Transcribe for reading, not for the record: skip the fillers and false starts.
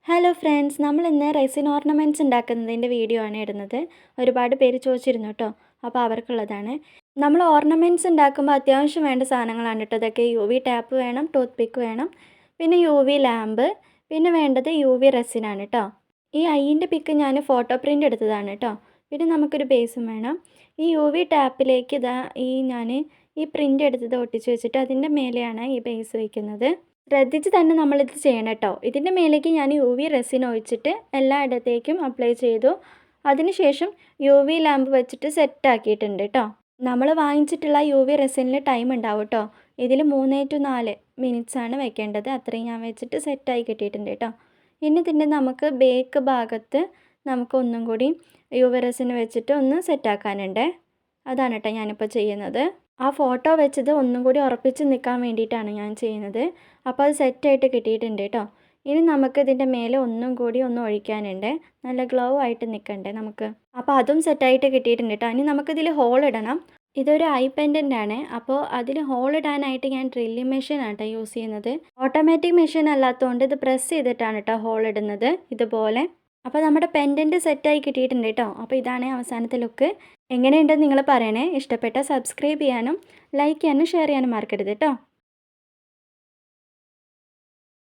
Hello friends, നമ്മൾ ഇന്ന് resin ornaments ഉണ്ടാക്കുന്നതിൻ്റെ video ആണ് ഇടുന്നത്. ഒരുപാട് പേര് ചോദിച്ചിരുന്നു കേട്ടോ, അപ്പോൾ അവർക്കുള്ളതാണ്. നമ്മൾ ഓർണമെൻറ്റ്സ് ഉണ്ടാക്കുമ്പോൾ അത്യാവശ്യം വേണ്ട സാധനങ്ങളാണ് കേട്ടോ ഇതൊക്കെ. UV ടാപ്പ് വേണം, ടൂത്ത് പിക്ക് വേണം, പിന്നെ UV ലാമ്പ്, പിന്നെ വേണ്ടത് UV റെസിനാണ് കേട്ടോ. ഈ ഐൻ്റെ പിക്ക് ഞാൻ ഫോട്ടോ പ്രിൻ്റ് എടുത്തതാണ് കേട്ടോ. പിന്നെ നമുക്കൊരു ബേസും വേണം. ഈ UV ടാപ്പിലേക്ക് ഞാൻ ഈ പ്രിൻ്റ് എടുത്തത് ഒട്ടിച്ച് വെച്ചിട്ട് അതിൻ്റെ മേലെയാണ് ഈ ബേസ് വയ്ക്കുന്നത്. ശ്രദ്ധിച്ച് തന്നെ നമ്മളിത് ചെയ്യണം കേട്ടോ. ഇതിൻ്റെ മേലേക്ക് ഞാൻ UV റെസിൻ ഒഴിച്ചിട്ട് എല്ലായിടത്തേക്കും അപ്ലൈ ചെയ്തു. അതിനുശേഷം UV ലാമ്പ് വെച്ചിട്ട് സെറ്റാക്കിയിട്ടുണ്ട് കേട്ടോ. നമ്മൾ വാങ്ങിച്ചിട്ടുള്ള UV റെസിനിൽ ടൈം ഉണ്ടാവും കേട്ടോ. ഇതിൽ 3 to 4 മിനിറ്റ്സ് ആണ് വെക്കേണ്ടത്. അത്രയും ഞാൻ വെച്ചിട്ട് സെറ്റായി കിട്ടിയിട്ടുണ്ട് കേട്ടോ. ഇനി ഇതിൻ്റെ നമുക്ക് ബേക്ക് ഭാഗത്ത് നമുക്ക് ഒന്നും കൂടി UV റെസിൻ വെച്ചിട്ട് ഒന്ന് സെറ്റാക്കാനുണ്ട്. അതാണ് കേട്ടോ ഞാനിപ്പോൾ ചെയ്യുന്നത്. ആ ഫോട്ടോ വെച്ചത് ഒന്നും കൂടി ഉറപ്പിച്ച് നിൽക്കാൻ വേണ്ടിയിട്ടാണ് ഞാൻ ചെയ്യുന്നത്. അപ്പോൾ അത് സെറ്റായിട്ട് കിട്ടിയിട്ടുണ്ട് കേട്ടോ. ഇനി നമുക്ക് ഇതിൻ്റെ മേലെ ഒന്നും കൂടി ഒന്ന് ഒഴിക്കാനുണ്ട്. നല്ല ഗ്ലോ ആയിട്ട് നിൽക്കണ്ടേ നമുക്ക്. അപ്പോൾ അതും സെറ്റായിട്ട് കിട്ടിയിട്ടുണ്ട് കേട്ടോ. ഇനി നമുക്കിതിൽ ഹോൾ ഇടണം. ഇതൊരു ഐ പെൻഡൻ്റ് ആണ്. അപ്പോൾ അതിൽ ഹോൾ ഇടാനായിട്ട് ഞാൻ ഡ്രില്ലിംഗ് മെഷീനാണ് കേട്ടോ യൂസ് ചെയ്യുന്നത്. ഓട്ടോമാറ്റിക് മെഷീൻ അല്ലാത്തതുകൊണ്ട് ഇത് പ്രസ് ചെയ്തിട്ടാണ് കേട്ടോ ഹോൾ ഇടുന്നത് ഇതുപോലെ. അപ്പോൾ നമ്മുടെ പെൻഡൻറ്റ് സെറ്റായി കിട്ടിയിട്ടുണ്ട് കേട്ടോ. അപ്പോൾ ഇതാണ് അവസാനത്തെ ലുക്ക്. എങ്ങനെയുണ്ടെന്ന് നിങ്ങൾ പറയണേ. ഇഷ്ടപ്പെട്ടാൽ സബ്സ്ക്രൈബ് ചെയ്യാനും ലൈക്ക് ചെയ്യാനും ഷെയർ ചെയ്യാനും മറക്കരുത് കേട്ടോ.